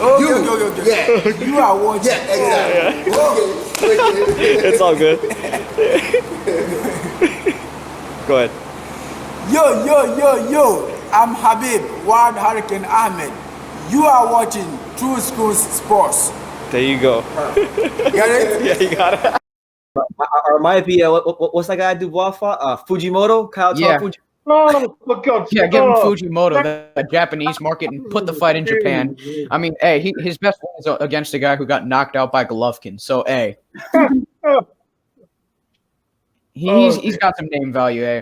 Oh, yeah. You are watching. Yeah, exactly. It's all good. Go ahead. Yo. I'm Habib Wild Hurricane Ahmed. You are watching True Schools Sports. There you go. Get it? Yeah, you got it. Or might be what's that guy Dubois fought? Fujimoto, Kyle Fujimoto. Oh, for God's sake. Yeah, give him Fujimoto, the Japanese market, and put the fight in Japan. I mean, hey, his best win is against a guy who got knocked out by Golovkin. So, hey. He's got some name value, eh?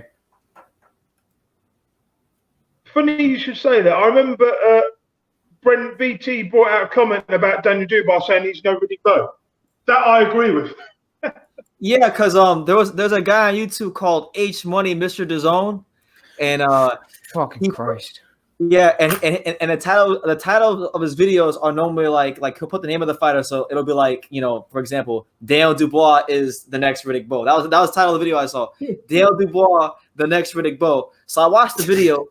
Funny you should say that. I remember Brent VT brought out a comment about Daniel Dubios saying he's no Riddick Bowe. That I agree with. Yeah, because there's a guy on YouTube called H Money Mr. DAZN, and fucking Christ. Yeah, and the title of his videos are normally like he'll put the name of the fighter, so it'll be like, you know, for example, Daniel Dubois is the next Riddick Bowe. That was the title of the video I saw. Daniel Dubois, the next Riddick Bowe. So I watched the video,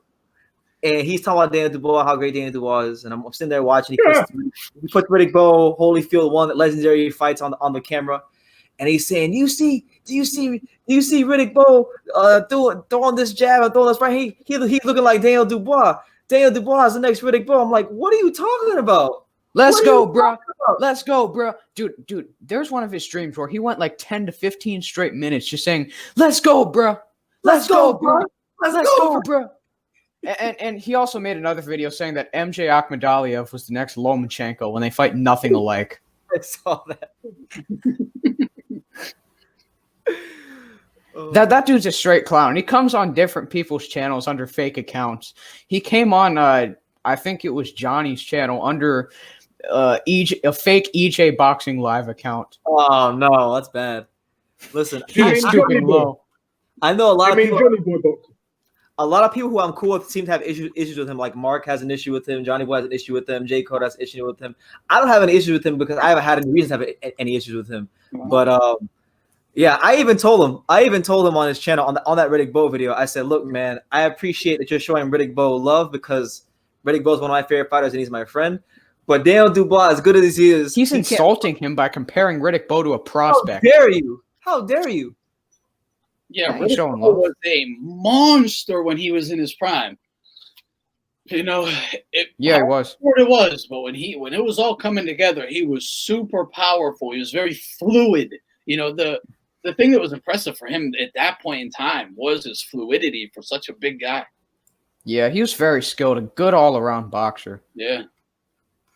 and he's talking about Daniel Dubois, how great Daniel Dubois is, and I'm sitting there watching. He puts Riddick Bowe, Holyfield won legendary fights on the camera, and he's saying, do you see Riddick Bowe throwing this jab and throwing this right? He's looking like Daniel Dubois. Daniel Dubois is the next Riddick Bowe. I'm like, what are you talking about? Let's go, bro. Let's go, bro. Dude, there's one of his streams where he went like 10 to 15 straight minutes just saying, let's go, bro. Let's go, bro. Let's go, bro. And he also made another video saying that MJ Akhmadaliev was the next Lomachenko when they fight nothing alike. I saw that. That dude's a straight clown. He comes on different people's channels under fake accounts. He came on, I think it was Johnny's channel under a fake EJ Boxing Live account. Oh no, that's bad. Listen, he's stooping low. I know a lot of people. Johnny Boy Boxing. A lot of people who I'm cool with seem to have issues with him. Like Mark has an issue with him, Johnny Boy has an issue with him, J Code has an issue with him. I don't have any issues with him because I haven't had any reason to have any issues with him. But yeah, I even told him on his channel on that Riddick Bowe video. I said, look, man, I appreciate that you're showing Riddick Bowe love because Riddick Bowe is one of my favorite fighters and he's my friend. But Daniel Dubois, as good as he is, he's insulting him by comparing Riddick Bowe to a prospect. How dare you? How dare you? Yeah, Riddick Bowe was a monster when he was in his prime. You know, he was. What it was, but when it was all coming together, he was super powerful. He was very fluid. You know, the thing that was impressive for him at that point in time was his fluidity for such a big guy. Yeah, he was very skilled, a good all-around boxer. Yeah.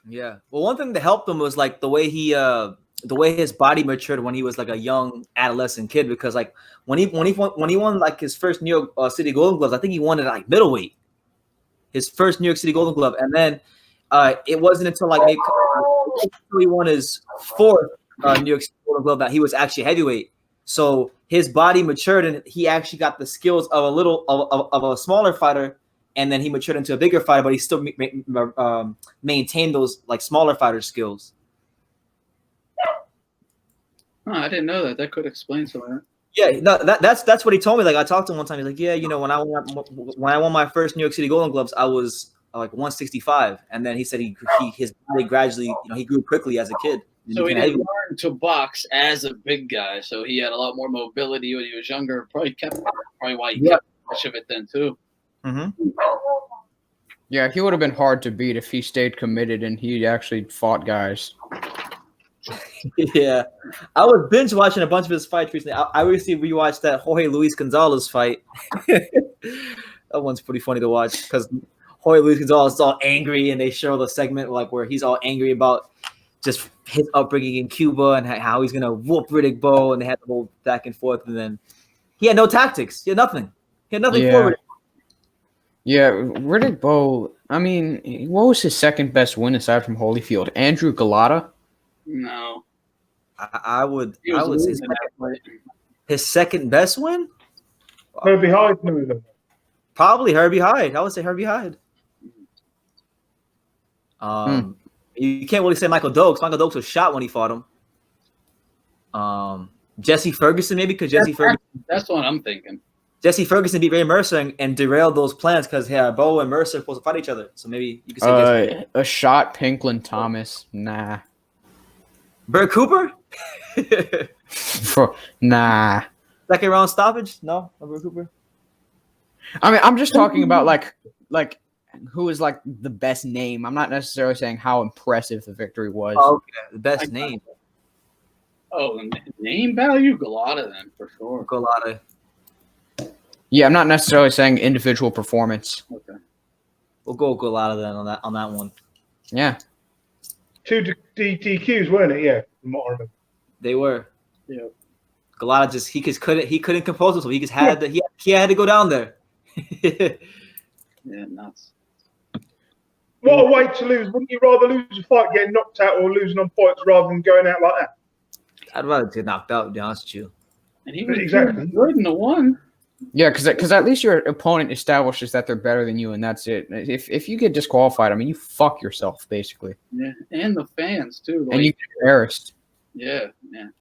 Yeah. Well, one thing that helped him was like the way his body matured when he was like a young adolescent kid. Because like when he won like his first New York City Golden Gloves, I think he won it at like middleweight. His first New York City Golden Glove, and then it wasn't until like he won his fourth New York City Golden Glove that he was actually heavyweight. So his body matured, and he actually got the skills of a smaller fighter. And then he matured into a bigger fighter, but he still maintained those like smaller fighter skills. Oh, I didn't know that. That could explain some of that. Yeah, no, that's what he told me. Like I talked to him one time. He's like, yeah, you know, when I won my first New York City Golden Gloves, I was like 165, and then he said his body gradually, you know, he grew quickly as a kid. So he didn't learn to box as a big guy. So he had a lot more mobility when he was younger. Probably why he kept much of it then too. Mm-hmm. Yeah, he would have been hard to beat if he stayed committed and he actually fought guys. Yeah, I was binge watching a bunch of his fights recently. I recently rewatched that Jorge Luis Gonzalez fight. That one's pretty funny to watch because Jorge Luis Gonzalez is all angry, and they show the segment like where he's all angry about just his upbringing in Cuba and how he's gonna whoop Riddick Bowe, and they had to go back and forth, and then he had no tactics. He had nothing. For Riddick. Yeah, Riddick Bowe, I mean, what was his second best win aside from Holyfield? Andrew Galata? No. I would say his second best win? Herbie Hyde, maybe. Probably Herbie Hyde. I would say Herbie Hyde. You can't really say Michael Dokes. Michael Dokes was shot when he fought him. Jesse Ferguson, maybe, because Jesse Ferguson. That's what I'm thinking. Jesse Ferguson beat Ray Mercer and derailed those plans because Bowe and Mercer are supposed to fight each other. So maybe you could say Jesse. A shot, Pinkland Thomas. Nah. Bert Cooper? Nah. Second round stoppage? No, Bert Cooper. I mean, I'm just talking about like who is like the best name. I'm not necessarily saying how impressive the victory was. Oh, okay. The best name. Oh, name value, Galata then for sure. Galata. Yeah, I'm not necessarily saying individual performance. Okay. We'll go Galata then on that one. Yeah. 2 DQs, weren't it? Yeah, from what I remember. They were. Yeah. Galata just he couldn't compose himself. He just had he had to go down there. Yeah, nuts. What a way to lose. Wouldn't you rather lose a fight getting knocked out or losing on points rather than going out like that? I'd rather get knocked out, to be honest with you. And he was Exactly. good in the one. Yeah, because at least your opponent establishes that they're better than you, and that's it. If you get disqualified, I mean, you fuck yourself, basically. Yeah, and the fans too. And you get embarrassed. Yeah, yeah.